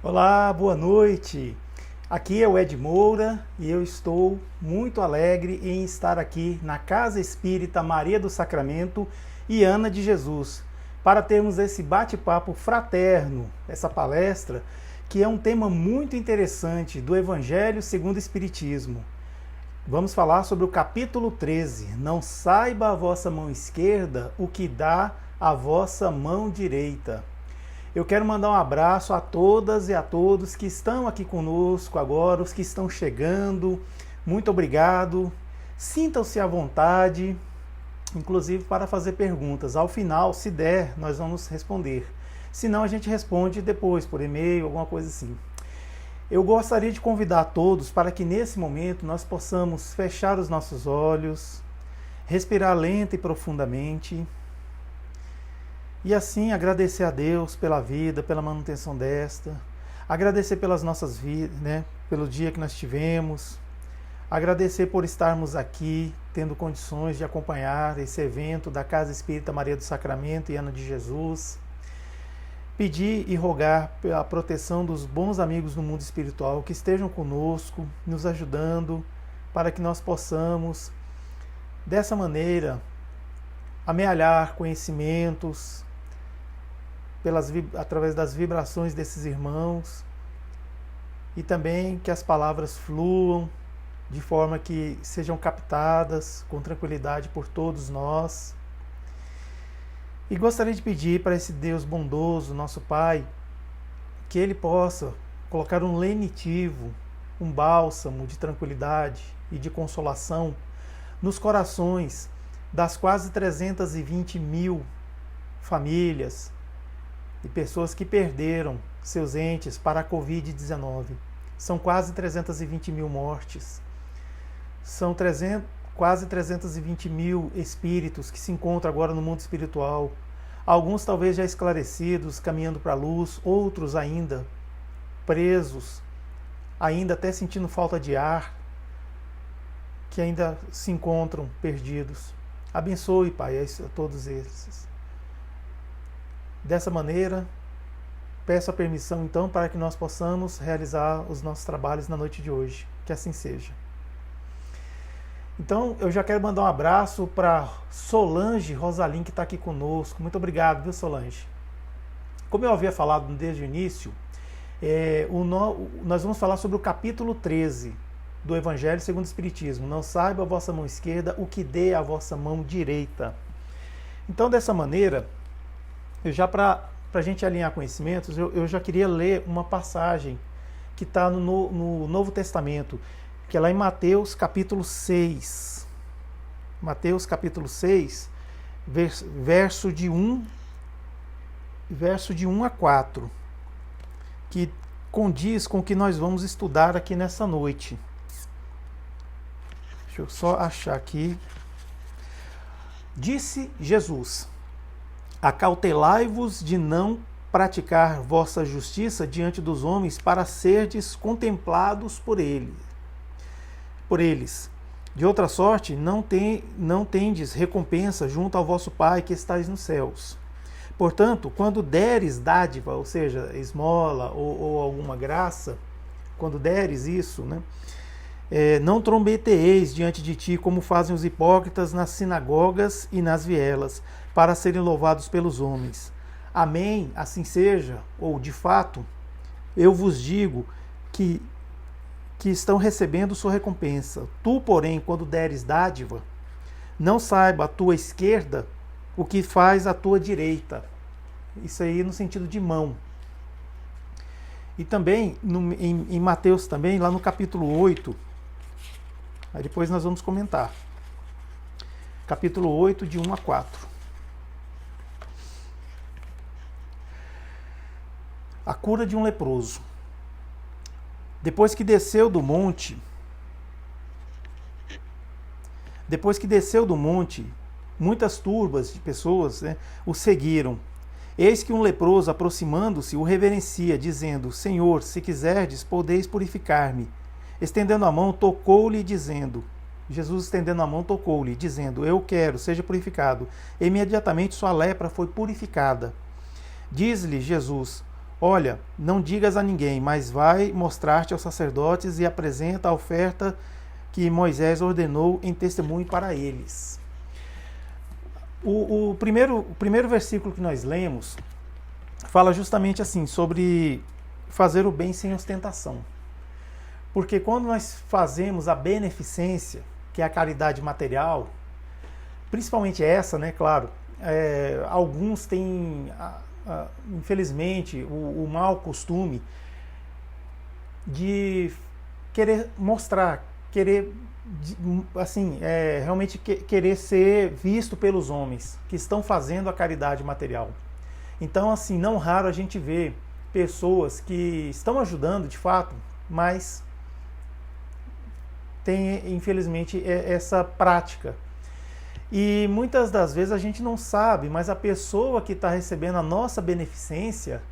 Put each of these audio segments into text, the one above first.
Olá, boa noite. Aqui é o Ed Moura e eu estou muito alegre em estar aqui na Casa Espírita Maria do Sacramento e Ana de Jesus, para termos esse bate-papo fraterno, essa palestra, que é um tema muito interessante do Evangelho segundo o Espiritismo. Vamos falar sobre o capítulo 13. Não saiba a vossa mão esquerda o que dá a vossa mão direita. Eu quero mandar um abraço a todas e a todos que estão aqui conosco agora, os que estão chegando. Muito obrigado. Sintam-se à vontade, inclusive para fazer perguntas. Ao final, se der, nós vamos responder. Se não, a gente responde depois, por e-mail, alguma coisa assim. Eu gostaria de convidar a todos para que nesse momento nós possamos fechar os nossos olhos, respirar lenta e profundamente, e assim agradecer a Deus pela vida, pela manutenção desta, agradecer pelas nossas vidas, né, pelo dia que nós tivemos, agradecer por estarmos aqui, tendo condições de acompanhar esse evento da Casa Espírita Maria do Sacramento e Ana de Jesus, pedir e rogar pela proteção dos bons amigos do mundo espiritual que estejam conosco, nos ajudando, para que nós possamos, dessa maneira, amealhar conhecimentos, através das vibrações desses irmãos, e também que as palavras fluam de forma que sejam captadas com tranquilidade por todos nós. E gostaria de pedir para esse Deus bondoso, nosso Pai, que Ele possa colocar um lenitivo, um bálsamo de tranquilidade e de consolação nos corações das quase 320 mil famílias e pessoas que perderam seus entes para a Covid-19. São quase 320 mil mortes. São quase 320 mil espíritos que se encontram agora no mundo espiritual. Alguns talvez já esclarecidos, caminhando para a luz, outros ainda presos, ainda até sentindo falta de ar, que ainda se encontram perdidos. Abençoe, Pai, a todos esses. Dessa maneira, peço a permissão então para que nós possamos realizar os nossos trabalhos na noite de hoje. Que assim seja. Então, eu já quero mandar um abraço para Solange Rosalim, que está aqui conosco. Muito obrigado, viu, Solange? Como eu havia falado desde o início, nós vamos falar sobre o capítulo 13 do Evangelho segundo o Espiritismo. Não saiba a vossa mão esquerda o que dê a vossa mão direita. Então, dessa maneira, eu já para a gente alinhar conhecimentos, eu já queria ler uma passagem que está no Novo Testamento, que é lá em Mateus capítulo 6. Mateus capítulo 6, verso de 1 a 4, que condiz com o que nós vamos estudar aqui nessa noite. Deixa eu só achar aqui. Disse Jesus: acautelai-vos de não praticar vossa justiça diante dos homens para serdes contemplados por eles. De outra sorte, não tendes recompensa junto ao vosso Pai que estais nos céus. Portanto, quando deres dádiva, ou seja, esmola ou alguma graça, quando deres isso, né, não trombeteeis diante de ti como fazem os hipócritas nas sinagogas e nas vielas, para serem louvados pelos homens. Amém, assim seja, ou de fato, eu vos digo que estão recebendo sua recompensa. Tu, porém, quando deres dádiva, não saiba a tua esquerda o que faz a tua direita. Isso aí no sentido de mão. E também, em Mateus também, lá no capítulo 8, aí depois nós vamos comentar. Capítulo 8, de 1 a 4. A cura de um leproso. Depois que desceu do monte, muitas turbas de pessoas, né, o seguiram. Eis que um leproso, aproximando-se, o reverencia, dizendo: Senhor, se quiserdes, podeis purificar-me. Estendendo a mão, tocou-lhe, dizendo: Jesus, estendendo a mão, tocou-lhe, dizendo: Eu quero, seja purificado. Imediatamente sua lepra foi purificada. Diz-lhe Jesus: olha, não digas a ninguém, mas vai mostrar-te aos sacerdotes e apresenta a oferta que Moisés ordenou em testemunho para eles. O primeiro versículo que nós lemos fala justamente assim, sobre fazer o bem sem ostentação. Porque quando nós fazemos a beneficência, que é a caridade material, principalmente essa, né, claro, alguns têm, infelizmente, o mau costume de querer mostrar, querer, assim, realmente querer ser visto pelos homens que estão fazendo a caridade material. Então, assim, não raro a gente vê pessoas que estão ajudando de fato, mas tem, infelizmente, essa prática. E muitas das vezes a gente não sabe, mas a pessoa que está recebendo a nossa beneficência,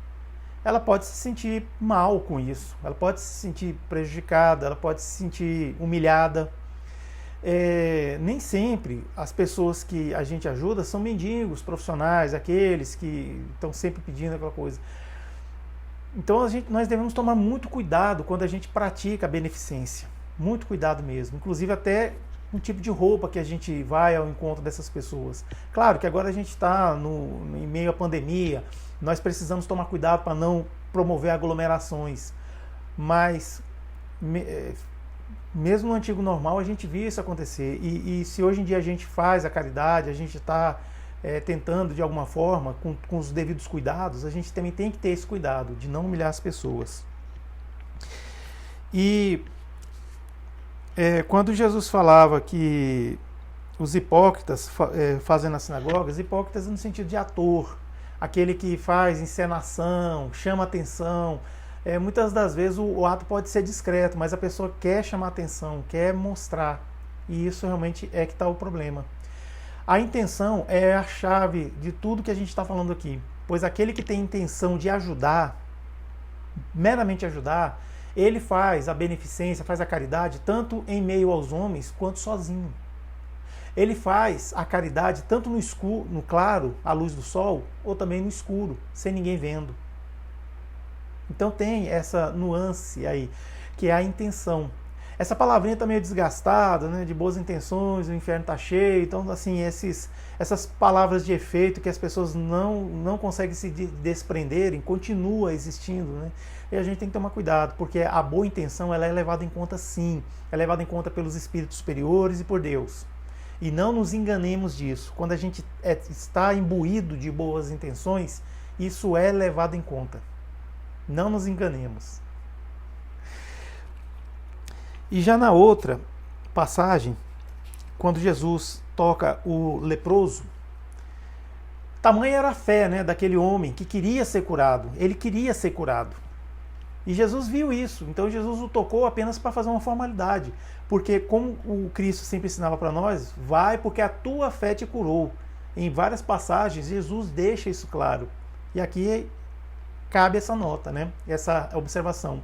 ela pode se sentir mal com isso, ela pode se sentir prejudicada, ela pode se sentir humilhada. Nem sempre as pessoas que a gente ajuda são mendigos profissionais, aqueles que estão sempre pedindo aquela coisa. Então nós devemos tomar muito cuidado quando a gente pratica a beneficência, muito cuidado mesmo, inclusive até um tipo de roupa que a gente vai ao encontro dessas pessoas. Claro que agora a gente está em meio à pandemia, nós precisamos tomar cuidado para não promover aglomerações, mas mesmo no antigo normal a gente via isso acontecer, e se hoje em dia a gente faz a caridade, a gente está tentando de alguma forma, com os devidos cuidados, a gente também tem que ter esse cuidado de não humilhar as pessoas. E quando Jesus falava que os hipócritas fazem nas sinagogas, hipócritas no sentido de ator, aquele que faz encenação, chama atenção. Muitas das vezes o ato pode ser discreto, mas a pessoa quer chamar atenção, quer mostrar. E isso realmente é que está o problema. A intenção é a chave de tudo que a gente está falando aqui. Pois aquele que tem intenção de ajudar, meramente ajudar, ele faz a beneficência, faz a caridade, tanto em meio aos homens, quanto sozinho. Ele faz a caridade tanto no escuro, no claro, à luz do sol, ou também no escuro, sem ninguém vendo. Então tem essa nuance aí, que é a intenção. Essa palavrinha está meio desgastada, né, de boas intenções, o inferno está cheio. Então, assim, essas palavras de efeito que as pessoas não conseguem se desprenderem, continua existindo, né? E a gente tem que tomar cuidado, porque a boa intenção ela é levada em conta sim, é levada em conta pelos espíritos superiores e por Deus. E não nos enganemos disso. Quando a gente está imbuído de boas intenções, isso é levado em conta. Não nos enganemos. E já na outra passagem, quando Jesus toca o leproso, tamanha era a fé, né, daquele homem que queria ser curado. Ele queria ser curado. E Jesus viu isso. Então Jesus o tocou apenas para fazer uma formalidade. Porque como o Cristo sempre ensinava para nós, vai porque a tua fé te curou. Em várias passagens, Jesus deixa isso claro. E aqui cabe essa nota, né? Essa observação.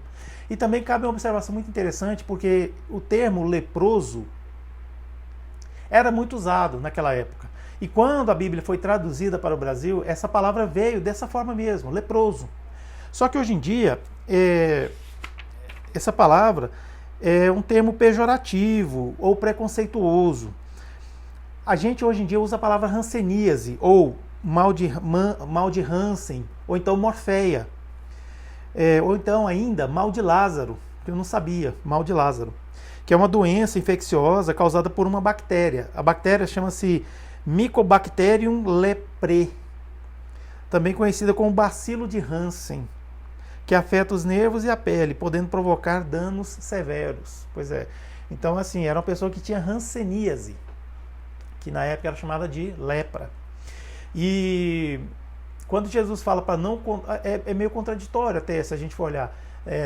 E também cabe uma observação muito interessante, porque o termo leproso era muito usado naquela época. E quando a Bíblia foi traduzida para o Brasil, essa palavra veio dessa forma mesmo, leproso. Só que hoje em dia, essa palavra é um termo pejorativo ou preconceituoso. A gente hoje em dia usa a palavra hanseníase, ou mal de Hansen, ou então morfeia. Ou então ainda mal de Lázaro, que eu não sabia, mal de Lázaro, que é uma doença infecciosa causada por uma bactéria. A bactéria chama-se Mycobacterium leprae, também conhecida como bacilo de Hansen, que afeta os nervos e a pele, podendo provocar danos severos. Pois é. Então, assim, era uma pessoa que tinha hanseníase, que na época era chamada de lepra. E quando Jesus fala para não... É meio contraditório até, se a gente for olhar.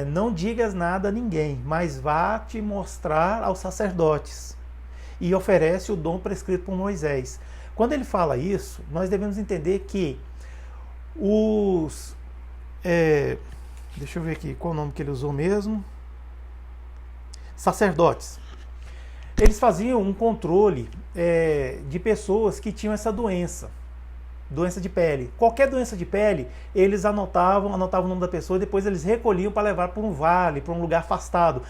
Não digas nada a ninguém, mas vá te mostrar aos sacerdotes. E oferece o dom prescrito por Moisés. Quando ele fala isso, nós devemos entender que os... deixa eu ver aqui, qual o nome que ele usou mesmo? Sacerdotes. Eles faziam um controle de pessoas que tinham essa doença. doença de pele. Qualquer doença de pele, eles anotavam o nome da pessoa e depois eles recolhiam para levar para um vale, para um lugar afastado,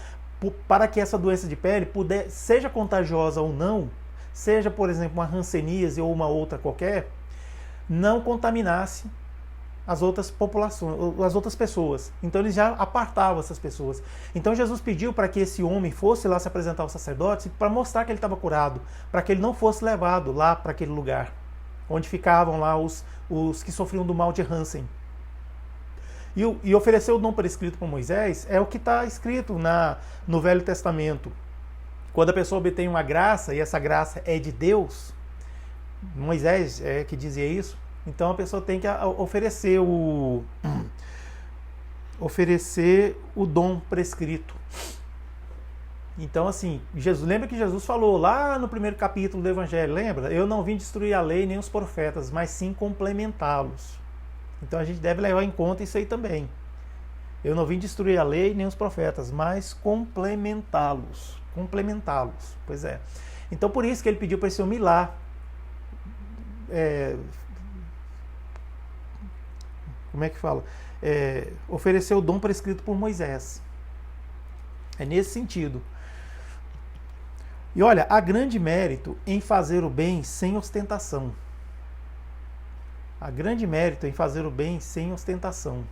para que essa doença de pele seja contagiosa ou não, seja, por exemplo, uma hanseníase ou uma outra qualquer, não contaminasse as outras populações, as outras pessoas. Então eles já apartavam essas pessoas. Então Jesus pediu para que esse homem fosse lá se apresentar ao sacerdote para mostrar que ele estava curado, para que ele não fosse levado lá para aquele lugar onde ficavam lá os que sofriam do mal de Hansen. E oferecer o dom prescrito por Moisés é o que está escrito no Velho Testamento. Quando a pessoa obtém uma graça, e essa graça é de Deus, Moisés é que dizia isso, então a pessoa tem que oferecer o dom prescrito. Então, assim, lembra que Jesus falou lá no primeiro capítulo do Evangelho, lembra? Eu não vim destruir a lei nem os profetas, mas sim complementá-los. Então a gente deve levar em conta isso aí também. Eu não vim destruir a lei nem os profetas, mas complementá-los. Complementá-los, pois é. Então por isso que ele pediu para esse homem ir lá. Como é que fala? Oferecer o dom prescrito por Moisés. É nesse sentido. E olha, há grande mérito em fazer o bem sem ostentação. Há grande mérito em fazer o bem sem ostentação.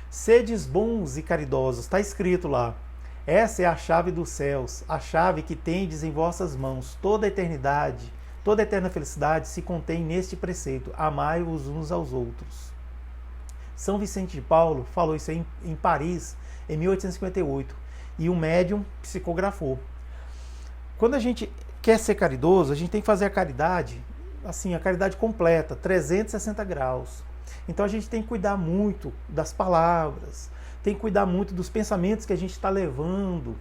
Sedes bons e caridosos, está escrito lá. Essa é a chave dos céus, a chave que tendes em vossas mãos. Toda a eternidade, toda a eterna felicidade se contém neste preceito. Amai-vos uns aos outros. São Vicente de Paulo falou isso aí em Paris, em 1858. E um médium psicografou. Quando a gente quer ser caridoso, a gente tem que fazer a caridade, assim, a caridade completa, 360 graus. Então a gente tem que cuidar muito das palavras, tem que cuidar muito dos pensamentos que a gente está levando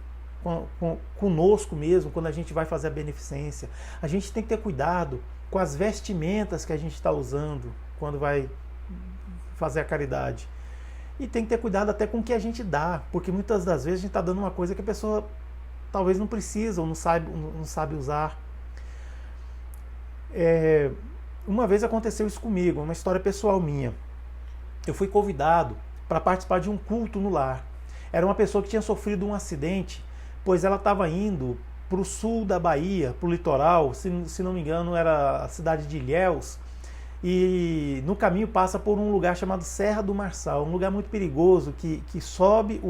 conosco mesmo, quando a gente vai fazer a beneficência. A gente tem que ter cuidado com as vestimentas que a gente está usando quando vai fazer a caridade. E tem que ter cuidado até com o que a gente dá, porque muitas das vezes a gente está dando uma coisa que a pessoa talvez não precisa ou não sabe usar. Uma vez aconteceu isso comigo, uma história pessoal minha. Eu fui convidado para participar de um culto no lar. Era uma pessoa que tinha sofrido um acidente, pois ela estava indo para o sul da Bahia, para o litoral, se não me engano era a cidade de Ilhéus, e no caminho passa por um lugar chamado Serra do Marçal, um lugar muito perigoso, que sobe,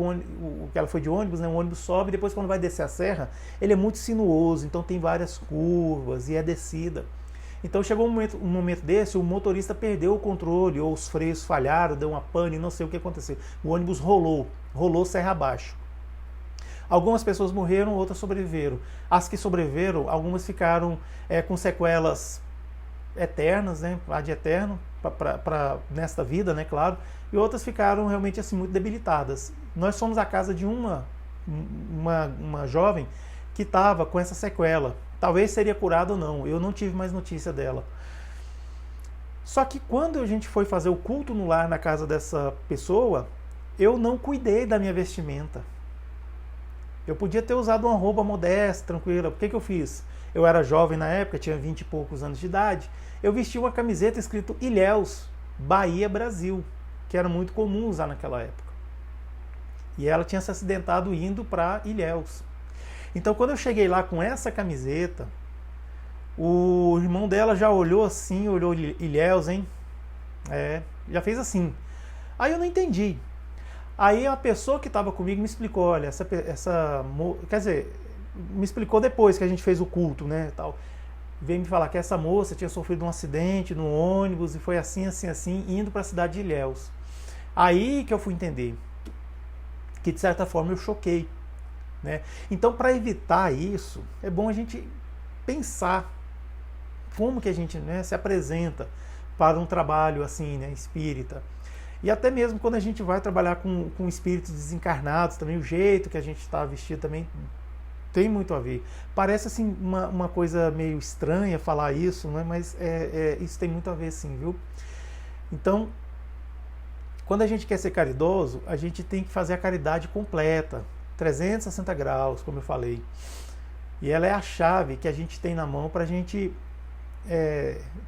que ela foi de ônibus, né? O ônibus sobe e depois quando vai descer a serra, ele é muito sinuoso, então tem várias curvas e é descida. Então chegou um momento desse, o motorista perdeu o controle, ou os freios falharam, deu uma pane, não sei o que aconteceu. O ônibus rolou serra abaixo. Algumas pessoas morreram, outras sobreviveram. As que sobreviveram, algumas ficaram com sequelas eternas, né, ad eterno, nesta vida, né, claro, e outras ficaram realmente assim muito debilitadas. Nós fomos à casa de uma jovem que estava com essa sequela. Talvez seria curada ou não, eu não tive mais notícia dela. Só que quando a gente foi fazer o culto no lar na casa dessa pessoa, eu não cuidei da minha vestimenta. Eu podia ter usado uma roupa modesta, tranquila. O que eu fiz? Eu era jovem na época, tinha 20 e poucos anos de idade. Eu vesti uma camiseta escrito Ilhéus, Bahia, Brasil, que era muito comum usar naquela época. E ela tinha se acidentado indo para Ilhéus. Então, quando eu cheguei lá com essa camiseta, o irmão dela já olhou assim, olhou Ilhéus, hein? Já fez assim. Aí eu não entendi. Aí a pessoa que estava comigo me explicou, olha, quer dizer, me explicou depois que a gente fez o culto, né, tal. Veio me falar que essa moça tinha sofrido um acidente no ônibus e foi assim, assim, assim, indo para a cidade de Ilhéus. Aí que eu fui entender que, de certa forma, eu choquei, né? Então, para evitar isso, é bom a gente pensar como que a gente, né, se apresenta para um trabalho assim, né, espírita. E até mesmo quando a gente vai trabalhar com espíritos desencarnados, também o jeito que a gente está vestido também tem muito a ver. Parece assim uma coisa meio estranha falar isso, né? Mas isso tem muito a ver sim, viu? Então, quando a gente quer ser caridoso, a gente tem que fazer a caridade completa, 360 graus, como eu falei. E ela é a chave que a gente tem na mão para a gente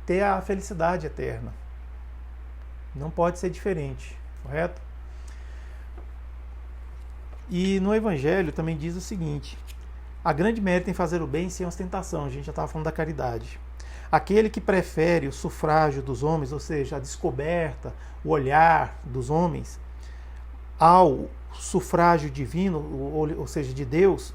ter a felicidade eterna. Não pode ser diferente, correto? E no Evangelho também diz o seguinte: há grande mérito em fazer o bem sem ostentação. A gente já estava falando da caridade. Aquele que prefere o sufrágio dos homens, ou seja, a descoberta, o olhar dos homens, ao sufrágio divino, ou seja, de Deus,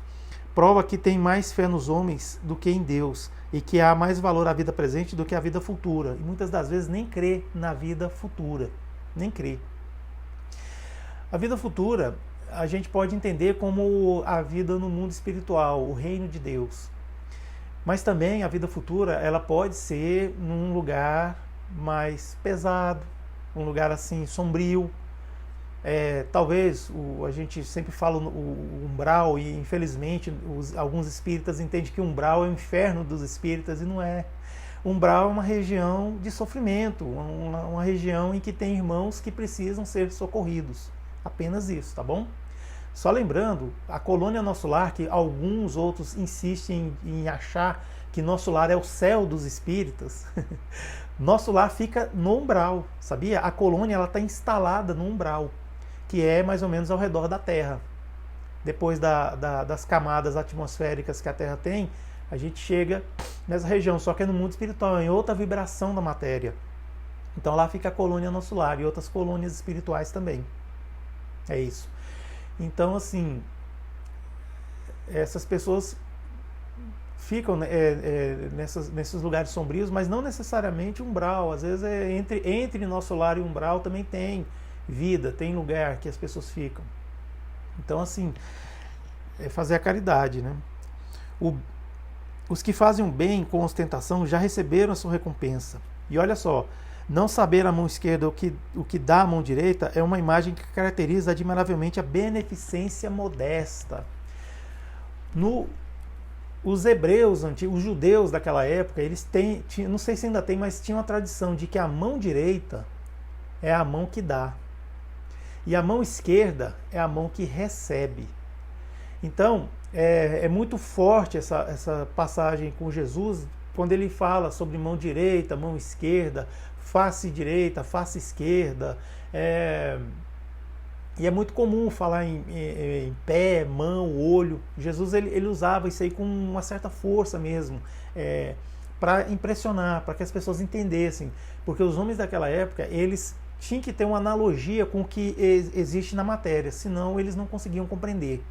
prova que tem mais fé nos homens do que em Deus e que há mais valor à vida presente do que à vida futura. E muitas das vezes nem crê na vida futura, nem crê. A vida futura a gente pode entender como a vida no mundo espiritual, o reino de Deus. Mas também a vida futura, ela pode ser num lugar mais pesado, um lugar assim sombrio. Talvez a gente sempre fala o umbral e infelizmente alguns espíritas entendem que o umbral é o inferno dos espíritas e não é. O umbral é uma região de sofrimento, uma região em que tem irmãos que precisam ser socorridos. Apenas isso, tá bom? Só lembrando, a colônia Nosso Lar, que alguns outros insistem em achar que Nosso Lar é o céu dos espíritas, Nosso Lar fica no umbral, sabia? A colônia está instalada no umbral, que é mais ou menos ao redor da Terra. Depois das camadas atmosféricas que a Terra tem, a gente chega nessa região, só que é no mundo espiritual, em outra vibração da matéria. Então lá fica a colônia Nosso Lar e outras colônias espirituais também. É isso. Então, assim, essas pessoas ficam nesses lugares sombrios, mas não necessariamente umbral. Às vezes entre Nosso Lar e umbral também tem vida, tem lugar que as pessoas ficam. Então, assim, é fazer a caridade, né? Os que fazem o bem com ostentação já receberam a sua recompensa. E olha só, não saber a mão esquerda o que dá a mão direita é uma imagem que caracteriza admiravelmente a beneficência modesta. Os hebreus antigos, os judeus daquela época, eles tinham, não sei se ainda tem, mas tinham a tradição de que a mão direita é a mão que dá. E a mão esquerda é a mão que recebe. Então, é muito forte essa passagem com Jesus, quando ele fala sobre mão direita, mão esquerda, face direita, face esquerda. E é muito comum falar em pé, mão, olho. Jesus ele usava isso aí com uma certa força mesmo, para impressionar, para que as pessoas entendessem. Porque os homens daquela época, eles tinham que ter uma analogia com o que existe na matéria, senão eles não conseguiam compreender.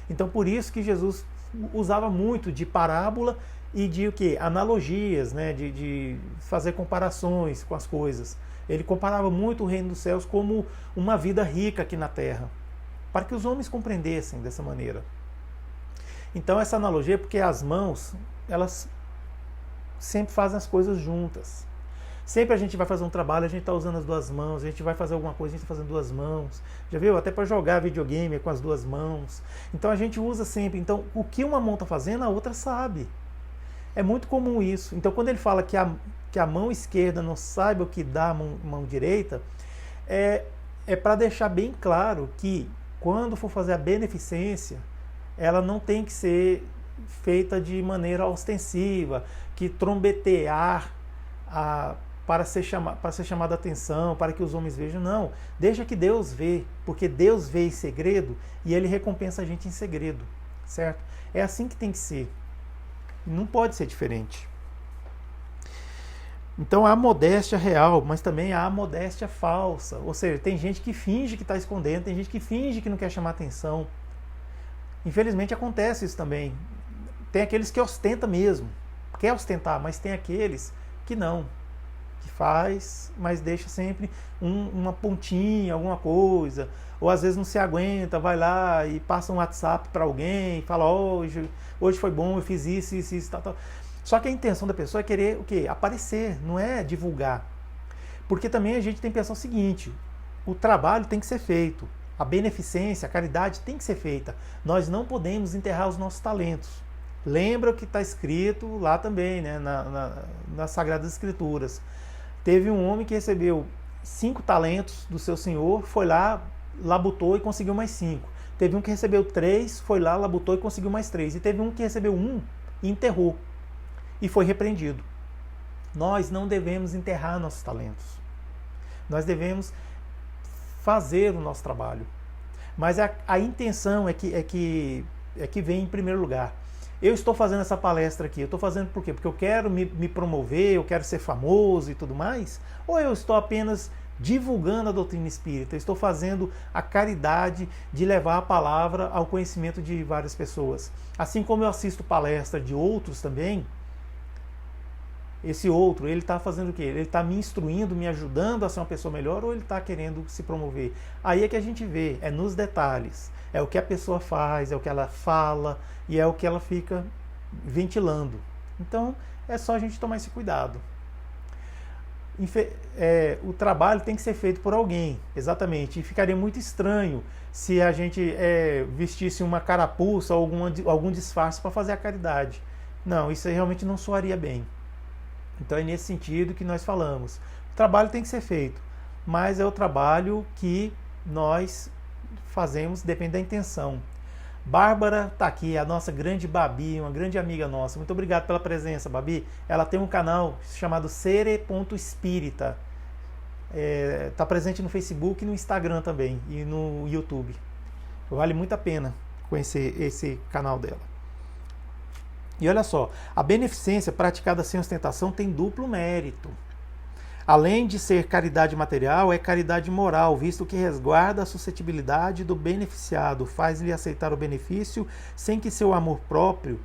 Então por isso que Jesus usava muito de parábola e de o quê? Analogias, né? de fazer comparações com as coisas. Ele comparava muito o reino dos céus como uma vida rica aqui na terra, para que os homens compreendessem dessa maneira. Então essa analogia é porque as mãos, elas sempre fazem as coisas juntas. Sempre a gente vai fazer um trabalho, a gente está usando as duas mãos, a gente vai fazer alguma coisa, a gente está fazendo duas mãos. Já viu? Até para jogar videogame é com as duas mãos. Então a gente usa sempre. Então o que uma mão está fazendo, a outra sabe. É muito comum isso. Então quando ele fala que a mão esquerda não saiba o que dá a mão direita, é para deixar bem claro que quando for fazer a beneficência, ela não tem que ser feita de maneira ostensiva, que trombetear para ser chamada a atenção, para que os homens vejam. Não, deixa que Deus vê, porque Deus vê em segredo e Ele recompensa a gente em segredo, certo? É assim que tem que ser. Não pode ser diferente. Então há a modéstia real, mas também há a modéstia falsa. Ou seja, tem gente que finge que está escondendo, tem gente que finge que não quer chamar atenção. Infelizmente acontece isso também. Tem aqueles que ostentam mesmo, quer ostentar, mas tem aqueles que não, que faz, mas deixa sempre uma pontinha, alguma coisa, ou às vezes não se aguenta, vai lá e passa um WhatsApp para alguém, fala, hoje foi bom, eu fiz isso, tal. Só que a intenção da pessoa é querer o quê? Aparecer, não é divulgar. Porque também a gente tem que pensar o seguinte, o trabalho tem que ser feito, a beneficência, a caridade tem que ser feita. Nós não podemos enterrar os nossos talentos. Lembra o que está escrito lá também, né, nas Sagradas Escrituras. Teve um homem que recebeu 5 talentos do seu senhor, foi lá, labutou e conseguiu mais 5. Teve um que recebeu 3, foi lá, labutou e conseguiu mais 3. E teve um que recebeu 1 e enterrou. E foi repreendido. Nós não devemos enterrar nossos talentos. Nós devemos fazer o nosso trabalho. Mas a intenção é que vem em primeiro lugar. Eu estou fazendo essa palestra aqui, eu estou fazendo por quê? Porque eu quero me promover, eu quero ser famoso e tudo mais? Ou eu estou apenas divulgando a doutrina espírita? Eu estou fazendo a caridade de levar a palavra ao conhecimento de várias pessoas. Assim como eu assisto palestra de outros também, esse outro, ele está fazendo o quê? Ele está me instruindo, me ajudando a ser uma pessoa melhor, ou ele está querendo se promover? Aí é que a gente vê, é nos detalhes. É o que a pessoa faz, é o que ela fala e é o que ela fica ventilando. Então, é só a gente tomar esse cuidado. O trabalho tem que ser feito por alguém, exatamente. E ficaria muito estranho se a gente vestisse uma carapuça ou algum disfarce para fazer a caridade. Não, isso aí realmente não soaria bem. Então é nesse sentido que nós falamos. O trabalho tem que ser feito, mas é o trabalho que nós fazemos, depende da intenção. Bárbara está aqui, a nossa grande Babi, uma grande amiga nossa. Muito obrigado pela presença, Babi. Ela tem um canal chamado Sere.espírita. Está presente no Facebook e no Instagram também, e no YouTube. Vale muito a pena conhecer esse canal dela. E olha só, a beneficência praticada sem ostentação tem duplo mérito. Além de ser caridade material, é caridade moral, visto que resguarda a suscetibilidade do beneficiado, faz-lhe aceitar o benefício sem que seu amor próprio,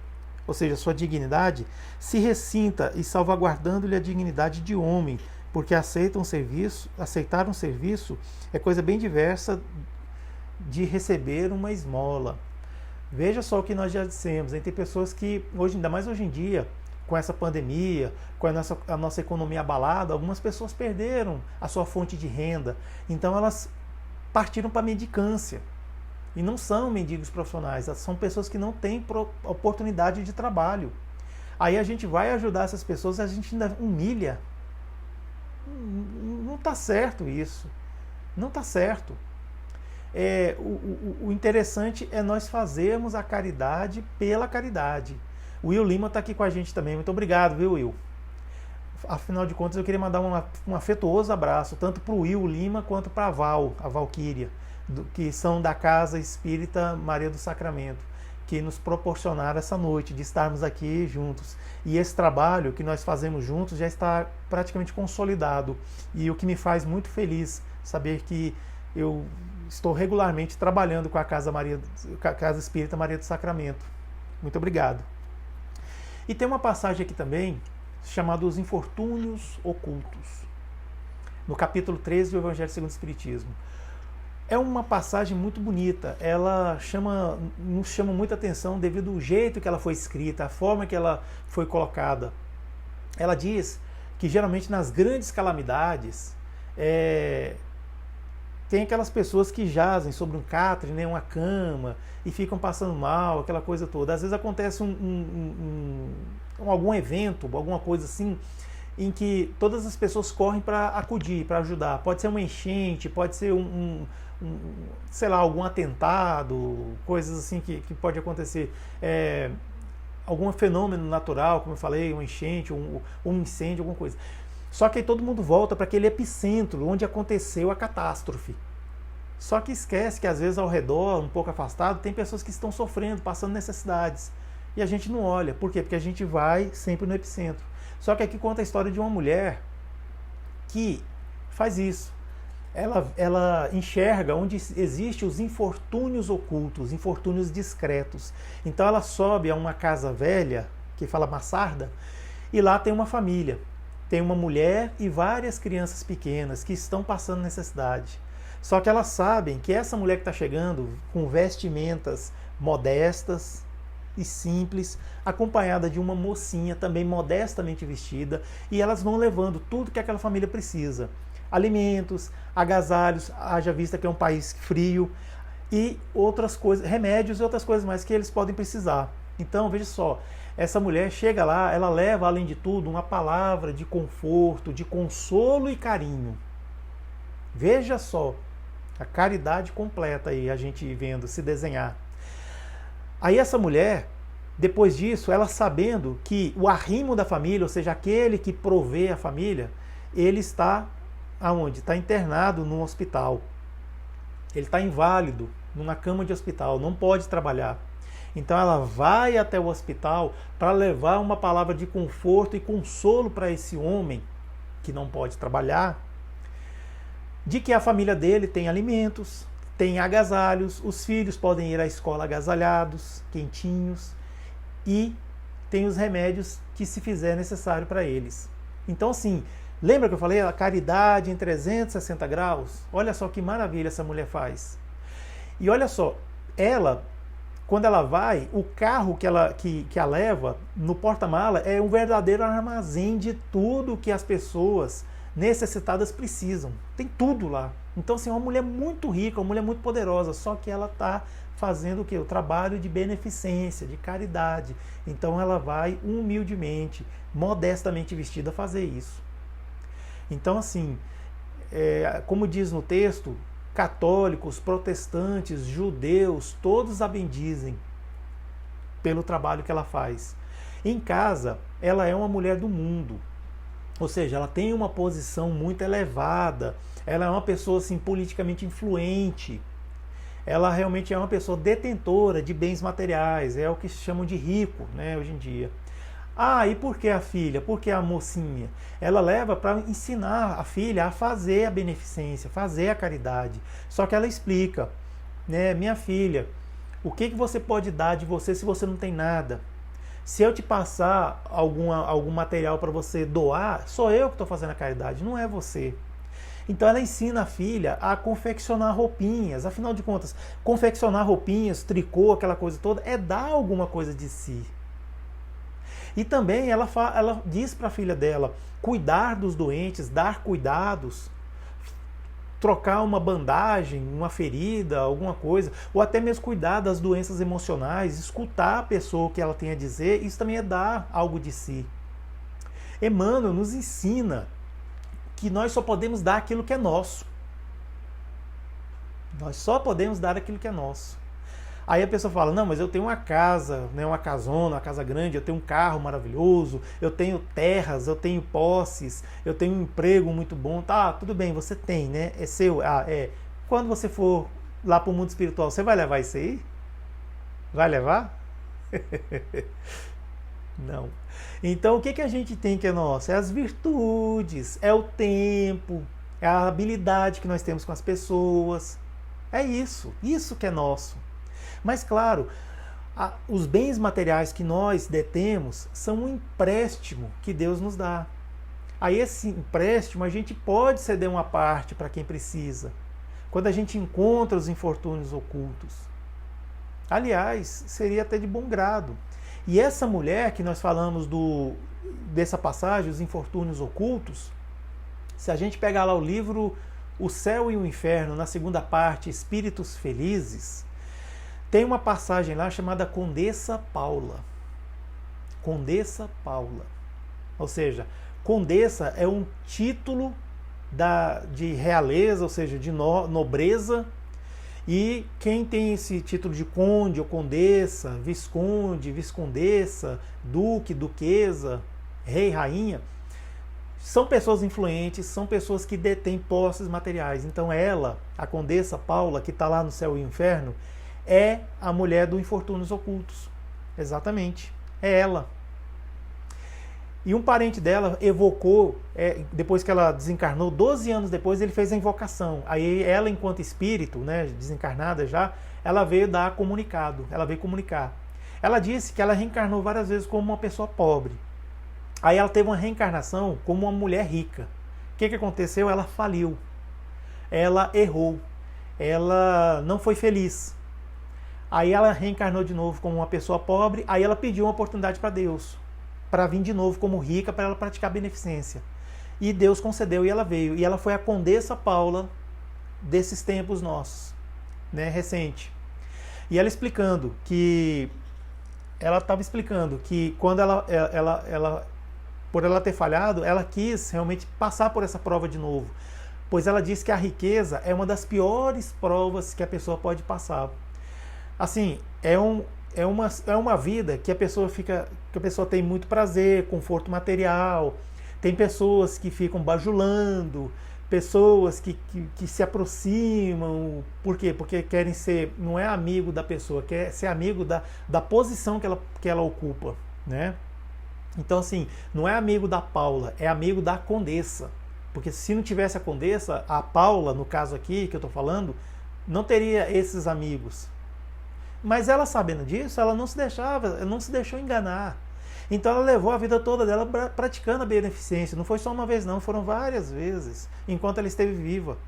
ou seja, sua dignidade, se ressinta e salvaguardando-lhe a dignidade de homem, porque aceitar um serviço é coisa bem diversa de receber uma esmola. Veja só o que nós já dissemos, tem pessoas que, ainda mais hoje em dia, com essa pandemia, com a nossa economia abalada, algumas pessoas perderam a sua fonte de renda. Então elas partiram para a mendicância. E não são mendigos profissionais, são pessoas que não têm oportunidade de trabalho. Aí a gente vai ajudar essas pessoas, a gente ainda humilha. Não está certo isso. Não está certo. O interessante é nós fazermos a caridade pela caridade. O Will Lima está aqui com a gente também. Muito obrigado, viu, Will? Afinal de contas, eu queria mandar um afetuoso abraço, tanto para o Will Lima quanto para a Valquíria, que são da Casa Espírita Maria do Sacramento, que nos proporcionaram essa noite de estarmos aqui juntos. E esse trabalho que nós fazemos juntos já está praticamente consolidado. E o que me faz muito feliz saber que eu estou regularmente trabalhando com a Casa Espírita Maria do Sacramento. Muito obrigado. E tem uma passagem aqui também, chamada Os Infortúnios Ocultos, no capítulo 13 do Evangelho segundo o Espiritismo. É uma passagem muito bonita, ela nos chama muita atenção devido ao jeito que ela foi escrita, a forma que ela foi colocada. Ela diz que geralmente nas grandes calamidades, tem aquelas pessoas que jazem sobre um catre, né, uma cama, e ficam passando mal, aquela coisa toda. Às vezes acontece algum evento, alguma coisa assim, em que todas as pessoas correm para acudir, para ajudar. Pode ser uma enchente, pode ser sei lá, algum atentado, coisas assim que pode acontecer. Algum fenômeno natural, como eu falei, uma enchente, um incêndio, alguma coisa. Só que aí todo mundo volta para aquele epicentro onde aconteceu a catástrofe. Só que esquece que às vezes ao redor, um pouco afastado, tem pessoas que estão sofrendo, passando necessidades. E a gente não olha. Por quê? Porque a gente vai sempre no epicentro. Só que aqui conta a história de uma mulher que faz isso. Ela enxerga onde existem os infortúnios ocultos, infortúnios discretos. Então ela sobe a uma casa velha, que fala mansarda, e lá tem uma família. Tem uma mulher e várias crianças pequenas que estão passando necessidade. Só que elas sabem que essa mulher que está chegando com vestimentas modestas e simples, acompanhada de uma mocinha também modestamente vestida, e elas vão levando tudo que aquela família precisa. Alimentos, agasalhos, haja vista que é um país frio, e outras coisas, remédios e outras coisas mais que eles podem precisar. Então, veja só, essa mulher chega lá, ela leva, além de tudo, uma palavra de conforto, de consolo e carinho. Veja só, a caridade completa aí, a gente vendo se desenhar. Aí essa mulher, Depois disso, ela sabendo que o arrimo da família, ou seja, aquele que provê a família, ele está aonde? Está internado num hospital. Ele está inválido, numa cama de hospital, não pode trabalhar. Então ela vai até o hospital para levar uma palavra de conforto e consolo para esse homem que não pode trabalhar, de que a família dele tem alimentos, tem agasalhos, os filhos podem ir à escola agasalhados, quentinhos, e tem os remédios que se fizer necessário para eles. Então assim, lembra que eu falei a caridade em 360 graus? Olha só que maravilha essa mulher faz. E olha só, ela, quando ela vai, o carro que a leva no porta-mala é um verdadeiro armazém de tudo que as pessoas necessitadas precisam. Tem tudo lá. Então, assim, é uma mulher muito rica, uma mulher muito poderosa, só que ela está fazendo o quê? O trabalho de beneficência, de caridade. Então ela vai humildemente, modestamente vestida fazer isso. Então, assim, como diz no texto, católicos, protestantes, judeus, todos a bendizem pelo trabalho que ela faz. Em casa, ela é uma mulher do mundo. Ou seja, ela tem uma posição muito elevada, ela é uma pessoa assim, politicamente influente, ela realmente é uma pessoa detentora de bens materiais, é o que se chamam de rico, né, hoje em dia. Ah, e por que a filha? Por que a mocinha? Ela leva para ensinar a filha a fazer a beneficência, fazer a caridade. Só que ela explica, né, minha filha, o que você pode dar de você se você não tem nada? Se eu te passar algum material para você doar, sou eu que estou fazendo a caridade, não é você. Então ela ensina a filha a confeccionar roupinhas. Afinal de contas, confeccionar roupinhas, tricô, aquela coisa toda, é dar alguma coisa de si. E também ela diz para a filha dela cuidar dos doentes, dar cuidados, trocar uma bandagem, uma ferida, alguma coisa, ou até mesmo cuidar das doenças emocionais, escutar a pessoa o que ela tem a dizer, isso também é dar algo de si. Emmanuel nos ensina que nós só podemos dar aquilo que é nosso. Nós só podemos dar aquilo que é nosso. Aí a pessoa fala, não, mas eu tenho uma casa, né, uma casona, uma casa grande, eu tenho um carro maravilhoso, eu tenho terras, eu tenho posses, eu tenho um emprego muito bom. Tá, tudo bem, você tem, né? É seu. Quando você for lá para o mundo espiritual, você vai levar isso aí? Vai levar? Não. Então o que a gente tem que é nosso? É as virtudes, é o tempo, é a habilidade que nós temos com as pessoas. É isso que é nosso. Mas claro, os bens materiais que nós detemos são um empréstimo que Deus nos dá. A esse empréstimo a gente pode ceder uma parte para quem precisa, quando a gente encontra os infortúnios ocultos. Aliás, seria até de bom grado. E essa mulher que nós falamos dessa passagem, os infortúnios ocultos, se a gente pegar lá o livro O Céu e o Inferno, na segunda parte, Espíritos Felizes, tem uma passagem lá chamada Condessa Paula. Condessa Paula. Ou seja, Condessa é um título de realeza, ou seja, de nobreza. E quem tem esse título de conde ou condessa, visconde, viscondessa, duque, duquesa, rei, rainha, são pessoas influentes, são pessoas que detêm posses materiais. Então ela, a Condessa Paula, que está lá no Céu e Inferno, é a mulher do Infortúnios Ocultos. Exatamente. É ela. E um parente dela evocou, depois que ela desencarnou, 12 anos depois, ele fez a invocação. Aí ela, enquanto espírito, né, desencarnada já, ela veio dar comunicado, ela veio comunicar. Ela disse que ela reencarnou várias vezes como uma pessoa pobre. Aí ela teve uma reencarnação como uma mulher rica. O que aconteceu? Ela faliu. Ela errou. Ela não foi feliz. Aí ela reencarnou de novo como uma pessoa pobre, aí ela pediu uma oportunidade para Deus, para vir de novo como rica, para ela praticar beneficência. E Deus concedeu e ela veio. E ela foi a Condessa Paula desses tempos nossos, né, recente. E ela explicando que... Ela estava explicando que quando por ela ter falhado, ela quis realmente passar por essa prova de novo. Pois ela disse que a riqueza é uma das piores provas que a pessoa pode passar. Assim, é uma vida que a pessoa tem muito prazer, conforto material. Tem pessoas que ficam bajulando, pessoas que se aproximam. Por quê? Porque querem ser, não é amigo da pessoa, quer ser amigo da posição que ela ocupa, né? Então, assim, não é amigo da Paula, é amigo da condessa. Porque se não tivesse a condessa, a Paula, no caso aqui que eu estou falando, não teria esses amigos. Mas ela, sabendo disso, ela não se deixou enganar. Então ela levou a vida toda dela praticando a beneficência. Não foi só uma vez não, foram várias vezes, enquanto ela esteve viva.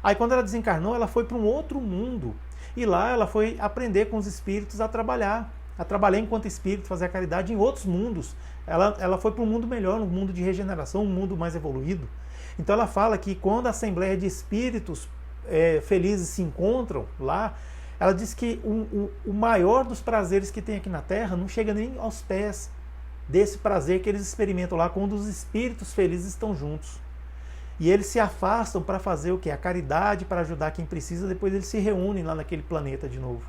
Aí quando ela desencarnou, ela foi para um outro mundo. E lá ela foi aprender com os espíritos a trabalhar enquanto espírito, fazer a caridade em outros mundos. Ela foi para um mundo melhor, um mundo de regeneração, um mundo mais evoluído. Então ela fala que quando a assembleia de espíritos felizes se encontram lá, ela diz que o maior dos prazeres que tem aqui na Terra não chega nem aos pés desse prazer que eles experimentam lá quando os espíritos felizes estão juntos. E eles se afastam para fazer o quê? A caridade, para ajudar quem precisa, depois eles se reúnem lá naquele planeta de novo.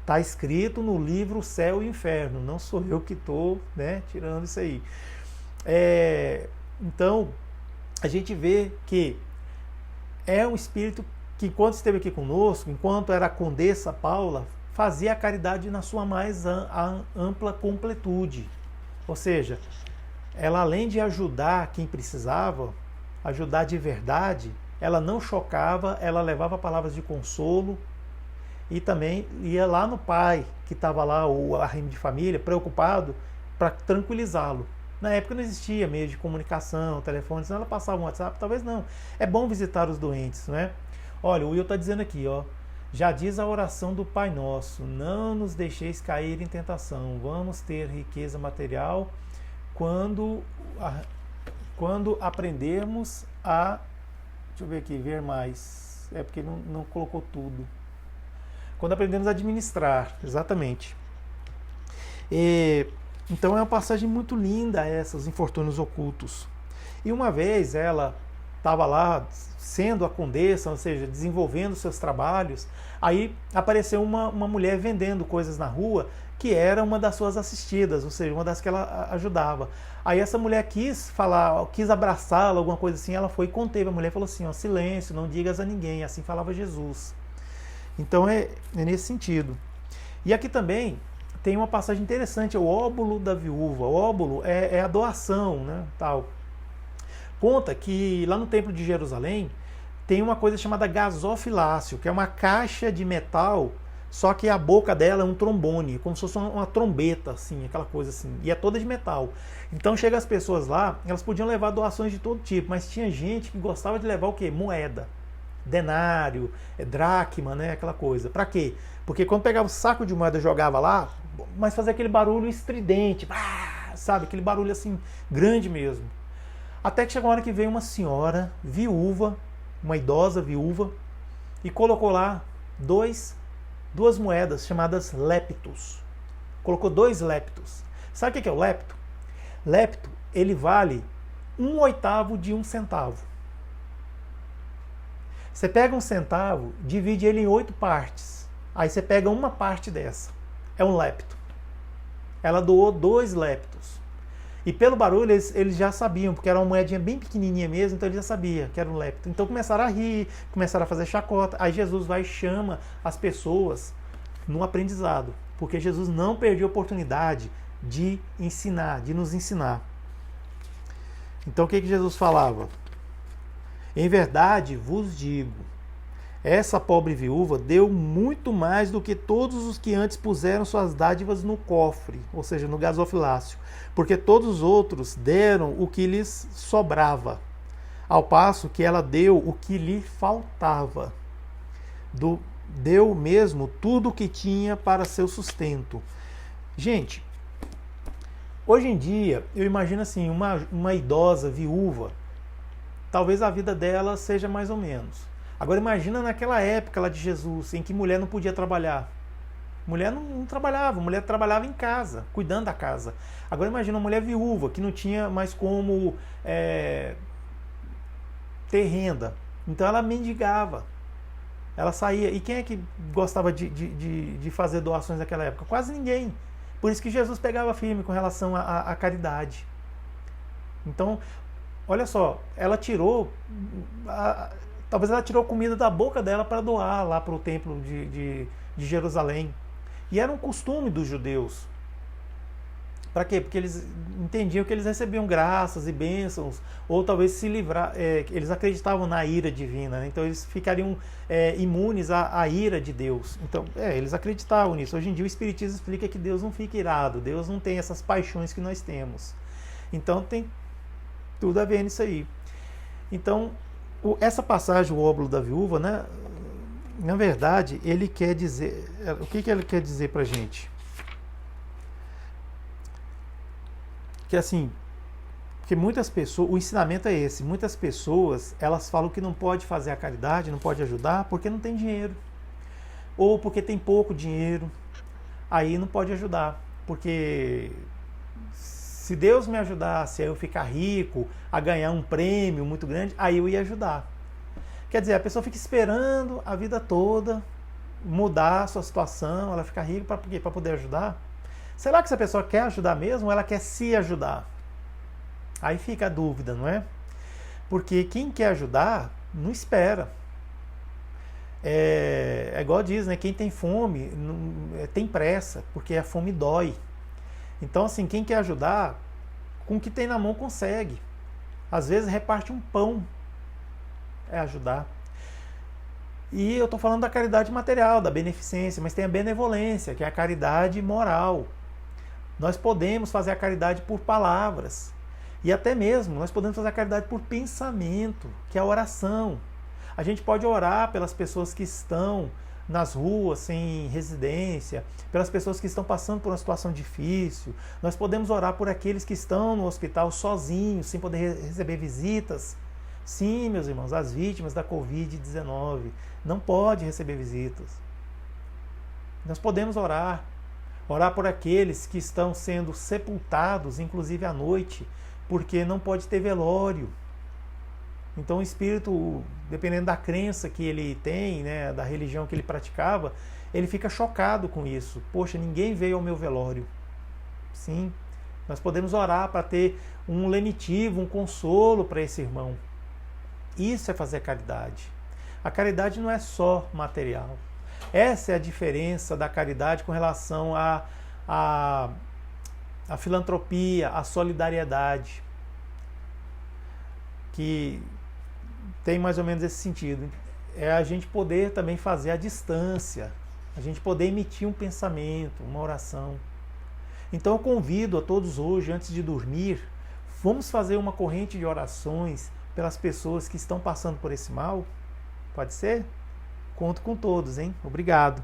Está escrito no livro Céu e Inferno, não sou eu que estou tirando isso aí. Então, a gente vê que é um espírito que, enquanto esteve aqui conosco, enquanto era a Condessa Paula, fazia a caridade na sua mais ampla completude. Ou seja, ela, além de ajudar quem precisava, ajudar de verdade, ela não chocava, ela levava palavras de consolo e também ia lá no pai, que estava lá, o arrimo de família, preocupado, para tranquilizá-lo. Na época não existia meio de comunicação, telefone, senão ela passava um WhatsApp, talvez não. É bom visitar os doentes, né? Olha, o Will está dizendo aqui, ó. Já diz a oração do Pai Nosso: não nos deixeis cair em tentação. Vamos ter riqueza material quando aprendermos a... Deixa eu ver aqui, ver mais. É porque não colocou tudo. Quando aprendemos a administrar, exatamente. Então é uma passagem muito linda essa, os infortúnios ocultos. E uma vez ela estava lá sendo a condessa, ou seja, desenvolvendo seus trabalhos, aí apareceu uma mulher vendendo coisas na rua, que era uma das suas assistidas, ou seja, uma das que ela ajudava. Aí essa mulher quis abraçá-la, alguma coisa assim, ela foi e conteve. A mulher falou assim, ó, silêncio, não digas a ninguém, assim falava Jesus. Então é nesse sentido. E aqui também tem uma passagem interessante, é o óbolo da viúva. O óbolo é a doação, né, tal. Conta que lá no Templo de Jerusalém tem uma coisa chamada gasofilácio, que é uma caixa de metal, só que a boca dela é um trombone, como se fosse uma trombeta, assim, aquela coisa assim, e é toda de metal. Então chega as pessoas lá, elas podiam levar doações de todo tipo, mas tinha gente que gostava de levar o quê? Moeda, denário, dracma, né, aquela coisa. Para quê? Porque quando pegava o saco de moeda e jogava lá, mas fazia aquele barulho estridente, sabe, aquele barulho assim, grande mesmo. Até que chegou a hora que veio uma senhora viúva, uma idosa viúva, e colocou lá duas moedas chamadas leptos. Colocou 2 leptos. Sabe o que é o lepto? Lepto, ele vale 1/8 de 1 centavo. Você pega 1 centavo, divide ele em 8 partes. Aí você pega uma parte dessa. É um lepto. Ela doou 2 leptos. E pelo barulho eles já sabiam, porque era uma moedinha bem pequenininha mesmo, então eles já sabiam que era um lepto. Então começaram a rir, começaram a fazer chacota. Aí Jesus vai e chama as pessoas no aprendizado, porque Jesus não perdeu a oportunidade de ensinar, de nos ensinar. Então o que Jesus falava? Em verdade vos digo, essa pobre viúva deu muito mais do que todos os que antes puseram suas dádivas no cofre, ou seja, no gasofilácio, porque todos os outros deram o que lhes sobrava, ao passo que ela deu o que lhe faltava. Deu mesmo tudo o que tinha para seu sustento. Gente, hoje em dia, eu imagino assim, uma idosa viúva, talvez a vida dela seja mais ou menos. Agora imagina naquela época lá de Jesus, em que mulher não podia trabalhar. Mulher não trabalhava, mulher trabalhava em casa, cuidando da casa. Agora imagina uma mulher viúva, que não tinha mais como ter renda. Então ela mendigava. Ela saía. E quem é que gostava de fazer doações naquela época? Quase ninguém. Por isso que Jesus pegava firme com relação à caridade. Então, olha só, ela tirou, talvez ela tirou comida da boca dela para doar lá para o templo de Jerusalém. E era um costume dos judeus. Para quê? Porque eles entendiam que eles recebiam graças e bênçãos, ou talvez se livrar, eles acreditavam na ira divina, né? Então eles ficariam imunes à ira de Deus. Então, eles acreditavam nisso. Hoje em dia o Espiritismo explica que Deus não fica irado, Deus não tem essas paixões que nós temos. Então tem tudo a ver nisso aí. Então, essa passagem, o óbolo da viúva, né? Na verdade, ele quer dizer... O que ele quer dizer pra gente? Que assim, que muitas pessoas, o ensinamento é esse, muitas pessoas, elas falam que não pode fazer a caridade, não pode ajudar, porque não tem dinheiro, ou porque tem pouco dinheiro, aí não pode ajudar, porque se Deus me ajudasse a eu ficar rico, a ganhar um prêmio muito grande, aí eu ia ajudar. Quer dizer, a pessoa fica esperando a vida toda mudar a sua situação, ela fica rica para quê? Para poder ajudar? Será que essa pessoa quer ajudar mesmo ou ela quer se ajudar? Aí fica a dúvida, não é? Porque quem quer ajudar, não espera. É igual diz, né? Quem tem fome tem pressa, porque a fome dói. Então, assim, quem quer ajudar, com o que tem na mão consegue. Às vezes reparte um pão, é ajudar. E eu estou falando da caridade material, da beneficência, mas tem a benevolência, que é a caridade moral. Nós podemos fazer a caridade por palavras. E até mesmo nós podemos fazer a caridade por pensamento, que é a oração. A gente pode orar pelas pessoas que estão nas ruas, sem residência, pelas pessoas que estão passando por uma situação difícil. Nós podemos orar por aqueles que estão no hospital sozinhos, sem poder receber visitas. Sim, meus irmãos, as vítimas da Covid-19 não podem receber visitas. Nós podemos orar por aqueles que estão sendo sepultados, inclusive à noite, porque não pode ter velório. Então o espírito, dependendo da crença que ele tem, né, da religião que ele praticava, ele fica chocado com isso. Poxa, ninguém veio ao meu velório. Sim, nós podemos orar para ter um lenitivo, um consolo para esse irmão. Isso é fazer caridade. A caridade não é só material. Essa é a diferença da caridade com relação à filantropia, à solidariedade, que tem mais ou menos esse sentido. É a gente poder também fazer à distância, a gente poder emitir um pensamento, uma oração. Então eu convido a todos hoje, antes de dormir, vamos fazer uma corrente de orações pelas pessoas que estão passando por esse mal? Pode ser? Conto com todos, hein? Obrigado.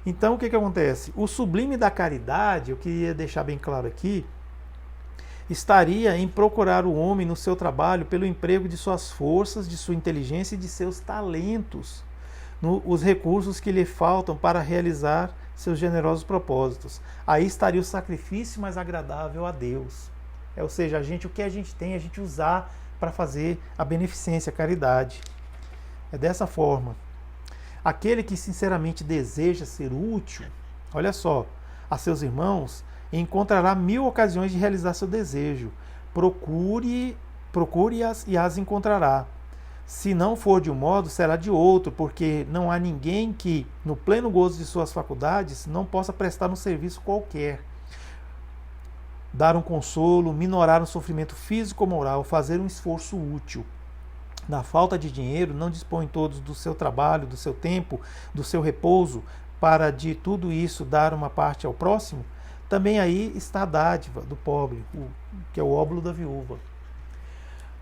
Então, o que acontece? O sublime da caridade, eu queria deixar bem claro aqui, estaria em procurar o homem no seu trabalho pelo emprego de suas forças, de sua inteligência e de seus talentos, os recursos que lhe faltam para realizar seus generosos propósitos. Aí estaria o sacrifício mais agradável a Deus. Ou seja, o que a gente tem, a gente usar para fazer a beneficência, a caridade. É dessa forma. Aquele que sinceramente deseja ser útil, olha só, a seus irmãos, encontrará 1000 ocasiões de realizar seu desejo. Procure-as e as encontrará. Se não for de um modo, será de outro, porque não há ninguém que, no pleno gozo de suas faculdades, não possa prestar um serviço qualquer. Dar um consolo, minorar um sofrimento físico ou moral, fazer um esforço útil. Na falta de dinheiro, não dispõem todos do seu trabalho, do seu tempo, do seu repouso, para de tudo isso dar uma parte ao próximo? Também aí está a dádiva do pobre, que é o óbolo da viúva.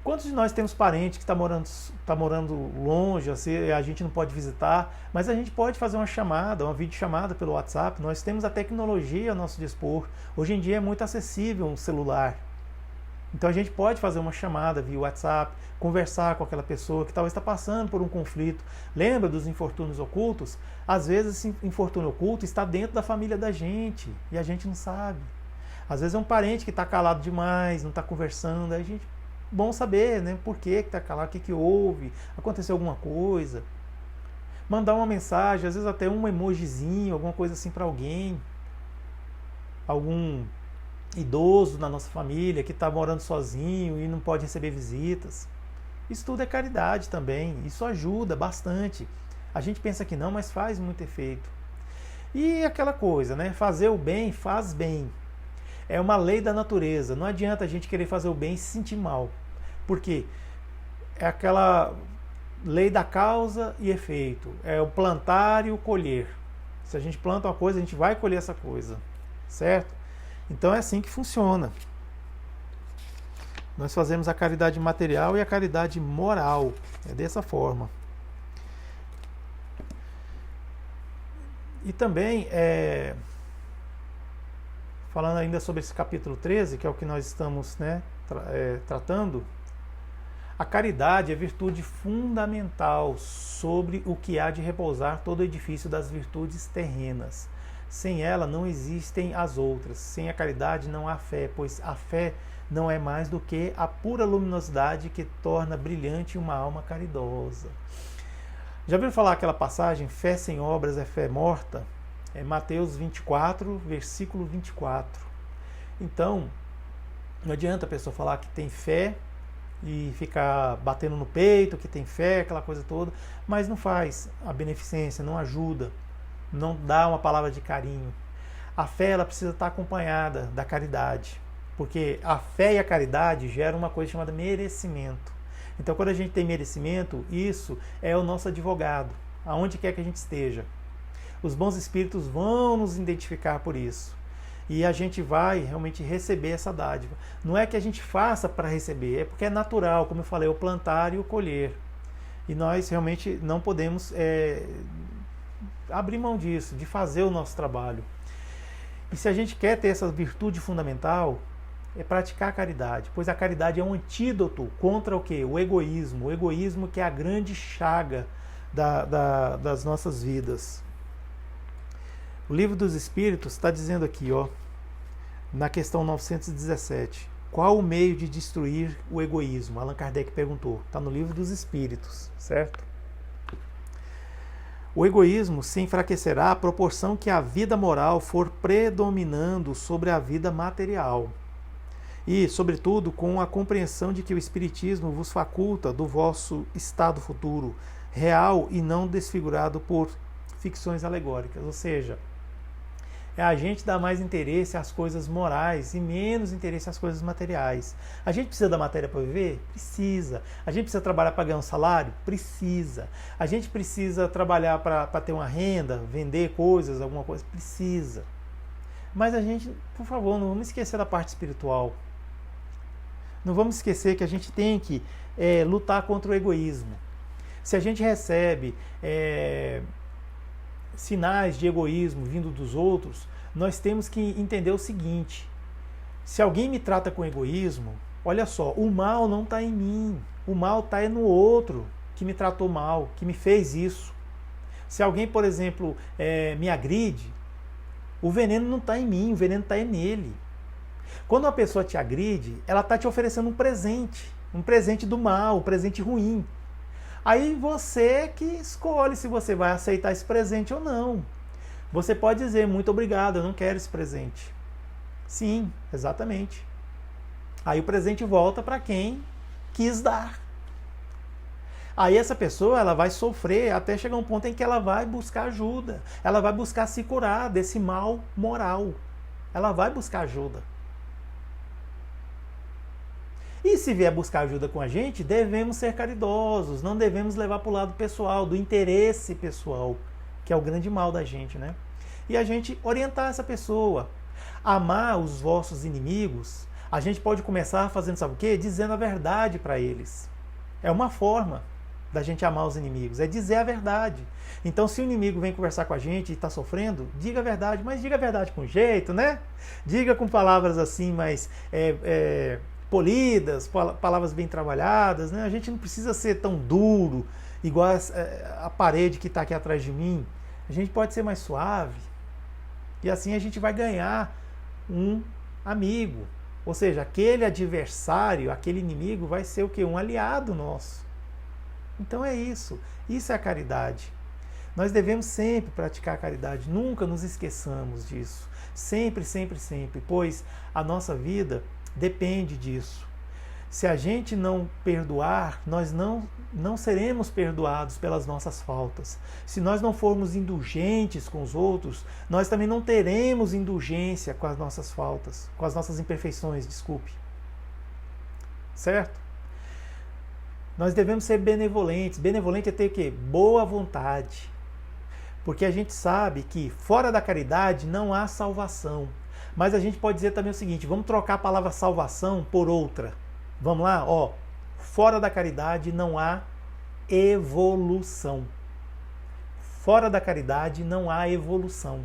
Quantos de nós temos parente que está morando longe, assim, a gente não pode visitar, mas a gente pode fazer uma chamada, uma videochamada pelo WhatsApp. Nós temos a tecnologia a nosso dispor. Hoje em dia é muito acessível um celular. Então a gente pode fazer uma chamada via WhatsApp, conversar com aquela pessoa que talvez está passando por um conflito. Lembra dos infortúnios ocultos? Às vezes esse infortúnio oculto está dentro da família da gente e a gente não sabe. Às vezes é um parente que está calado demais, não está conversando, aí a gente... Bom saber, né? Por que está calado, o que houve, aconteceu alguma coisa. mandar uma mensagem, às vezes até um emojizinho, alguma coisa assim para alguém, algum idoso na nossa família que está morando sozinho e não pode receber visitas. Isso tudo é caridade também, isso ajuda bastante. A gente pensa que não, mas faz muito efeito. E aquela coisa, né? Fazer o bem faz bem. É uma lei da natureza. Não adianta a gente querer fazer o bem e se sentir mal. Por quê? É aquela lei da causa e efeito. É o plantar e o colher. Se a gente planta uma coisa, a gente vai colher essa coisa. Certo? Então é assim que funciona. Nós fazemos a caridade material e a caridade moral. É dessa forma. E também, falando ainda sobre esse capítulo 13, que é o que nós estamos, né, tratando, a caridade é virtude fundamental sobre o que há de repousar todo o edifício das virtudes terrenas. Sem ela não existem as outras. Sem a caridade não há fé, pois a fé não é mais do que a pura luminosidade que torna brilhante uma alma caridosa. Já ouviram falar aquela passagem, fé sem obras é fé morta? É Mateus 24, versículo 24. Então, não adianta a pessoa falar que tem fé e ficar batendo no peito, que tem fé, aquela coisa toda, mas não faz a beneficência, não ajuda, não dá uma palavra de carinho. A fé ela precisa estar acompanhada da caridade, porque a fé e a caridade geram uma coisa chamada merecimento. Então, quando a gente tem merecimento, isso é o nosso advogado, aonde quer que a gente esteja. Os bons espíritos vão nos identificar por isso. E a gente vai realmente receber essa dádiva. Não é que a gente faça para receber, é porque é natural, como eu falei, o plantar e o colher. E nós realmente não podemos abrir mão disso, de fazer o nosso trabalho. E se a gente quer ter essa virtude fundamental, é praticar a caridade, pois a caridade é um antídoto contra o quê? O egoísmo que é a grande chaga das nossas vidas. O Livro dos Espíritos está dizendo aqui, ó, na questão 917, qual o meio de destruir o egoísmo? Allan Kardec perguntou, está no Livro dos Espíritos, certo? O egoísmo se enfraquecerá à proporção que a vida moral for predominando sobre a vida material. E, sobretudo, com a compreensão de que o Espiritismo vos faculta do vosso estado futuro, real e não desfigurado por ficções alegóricas. Ou seja, é a gente dar mais interesse às coisas morais e menos interesse às coisas materiais. A gente precisa da matéria para viver? Precisa. A gente precisa trabalhar para ganhar um salário? Precisa. A gente precisa trabalhar para ter uma renda, vender coisas, alguma coisa? Precisa. Mas a gente, por favor, não vamos esquecer da parte espiritual. Não vamos esquecer que a gente tem que lutar contra o egoísmo. Se a gente recebe sinais de egoísmo vindo dos outros, nós temos que entender o seguinte: se alguém me trata com egoísmo, olha só, o mal não está em mim, o mal está no outro que me tratou mal, que me fez isso. Se alguém, por exemplo, me agride, o veneno não está em mim, o veneno está nele. Quando uma pessoa te agride, ela está te oferecendo um presente do mal, um presente ruim. Aí você que escolhe se você vai aceitar esse presente ou não. Você pode dizer, muito obrigado, eu não quero esse presente. Sim, exatamente. Aí o presente volta para quem quis dar. Aí essa pessoa ela vai sofrer até chegar um ponto em que ela vai buscar ajuda. Ela vai buscar se curar desse mal moral. Ela vai buscar ajuda. E se vier buscar ajuda com a gente, devemos ser caridosos, não devemos levar para o lado pessoal, do interesse pessoal, que é o grande mal da gente, né? E a gente orientar essa pessoa, amar os vossos inimigos, a gente pode começar fazendo, sabe o quê? Dizendo a verdade para eles. É uma forma da gente amar os inimigos, é dizer a verdade. Então, se o inimigo vem conversar com a gente e está sofrendo, diga a verdade, mas diga a verdade com jeito, né? Diga com palavras assim, mais polidas, palavras bem trabalhadas, né? A gente não precisa ser tão duro, igual a parede que está aqui atrás de mim. A gente pode ser mais suave, e assim a gente vai ganhar um amigo. Ou seja, aquele adversário, aquele inimigo vai ser o quê? Um aliado nosso. Então é isso. Isso é a caridade. Nós devemos sempre praticar a caridade, nunca nos esqueçamos disso. Sempre, sempre, sempre, pois a nossa vida depende disso. Se a gente não perdoar, nós não seremos perdoados pelas nossas faltas. Se nós não formos indulgentes com os outros, nós também não teremos indulgência com as nossas faltas, com as nossas imperfeições, desculpe. Certo? Nós devemos ser benevolentes. Benevolente é ter o quê? Boa vontade. Porque a gente sabe que fora da caridade não há salvação. Mas a gente pode dizer também o seguinte, vamos trocar a palavra salvação por outra. Vamos lá? Ó, fora da caridade não há evolução. Fora da caridade não há evolução.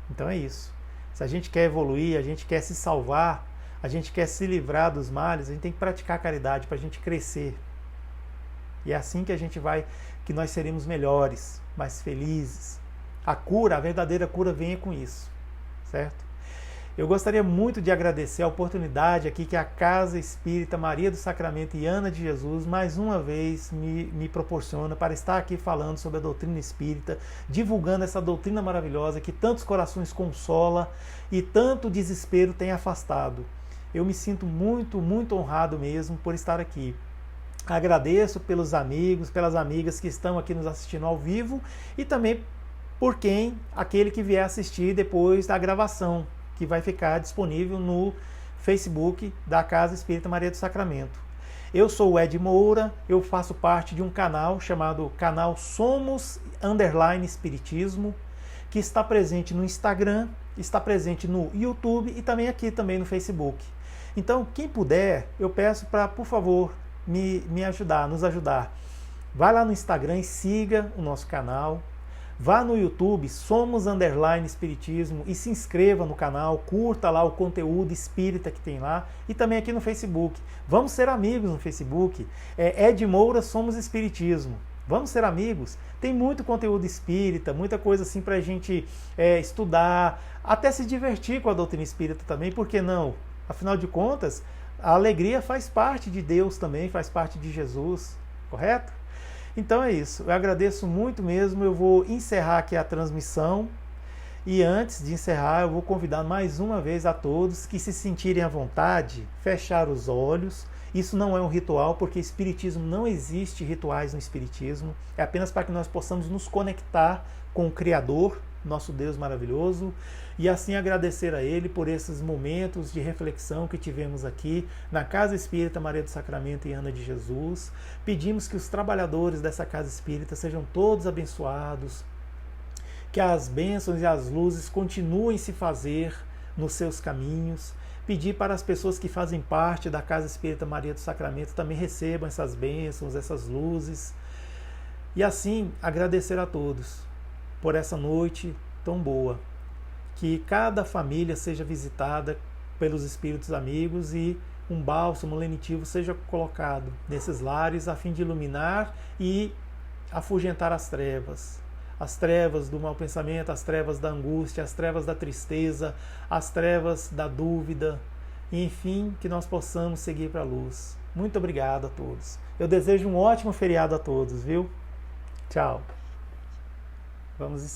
Então é isso. Se a gente quer evoluir, a gente quer se salvar, a gente quer se livrar dos males, a gente tem que praticar a caridade para a gente crescer. E é assim que a gente vai, que nós seremos melhores, mais felizes. A cura, a verdadeira cura vem com isso, certo? Eu gostaria muito de agradecer a oportunidade aqui que a Casa Espírita Maria do Sacramento e Ana de Jesus mais uma vez me proporciona para estar aqui falando sobre a doutrina espírita, divulgando essa doutrina maravilhosa que tantos corações consola e tanto desespero tem afastado. Eu me sinto muito, muito honrado mesmo por estar aqui. Agradeço pelos amigos, pelas amigas que estão aqui nos assistindo ao vivo e também por aquele que vier assistir depois da gravação, que vai ficar disponível no Facebook da Casa Espírita Maria do Sacramento. Eu sou o Ed Moura, eu faço parte de um canal chamado Canal Somos Espiritismo, que está presente no Instagram, está presente no YouTube e também aqui também no Facebook. Então, quem puder, eu peço para, por favor, me ajudar, nos ajudar. Vai lá no Instagram e siga o nosso canal. Vá no YouTube, Somos Espiritismo, e se inscreva no canal, curta lá o conteúdo espírita que tem lá, e também aqui no Facebook. Vamos ser amigos no Facebook, Ed Moura Somos Espiritismo. Vamos ser amigos? Tem muito conteúdo espírita, muita coisa assim para a gente estudar, até se divertir com a doutrina espírita também, por que não? Afinal de contas, a alegria faz parte de Deus também, faz parte de Jesus, correto? Então é isso, eu agradeço muito mesmo, eu vou encerrar aqui a transmissão e antes de encerrar eu vou convidar mais uma vez a todos que se sentirem à vontade, fechar os olhos. Isso não é um ritual, porque Espiritismo não existe rituais no Espiritismo, é apenas para que nós possamos nos conectar com o Criador, nosso Deus maravilhoso, e assim agradecer a Ele por esses momentos de reflexão que tivemos aqui na Casa Espírita Maria do Sacramento e Ana de Jesus. Pedimos que os trabalhadores dessa Casa Espírita sejam todos abençoados, que as bênçãos e as luzes continuem se fazer nos seus caminhos. Pedir para as pessoas que fazem parte da Casa Espírita Maria do Sacramento também recebam essas bênçãos, essas luzes. E assim agradecer a todos por essa noite tão boa. Que cada família seja visitada pelos espíritos amigos e um bálsamo lenitivo seja colocado nesses lares a fim de iluminar e afugentar as trevas do mau pensamento, as trevas da angústia, as trevas da tristeza, as trevas da dúvida, e enfim, que nós possamos seguir para a luz. Muito obrigado a todos. Eu desejo um ótimo feriado a todos, viu? Tchau. Vamos encerrar.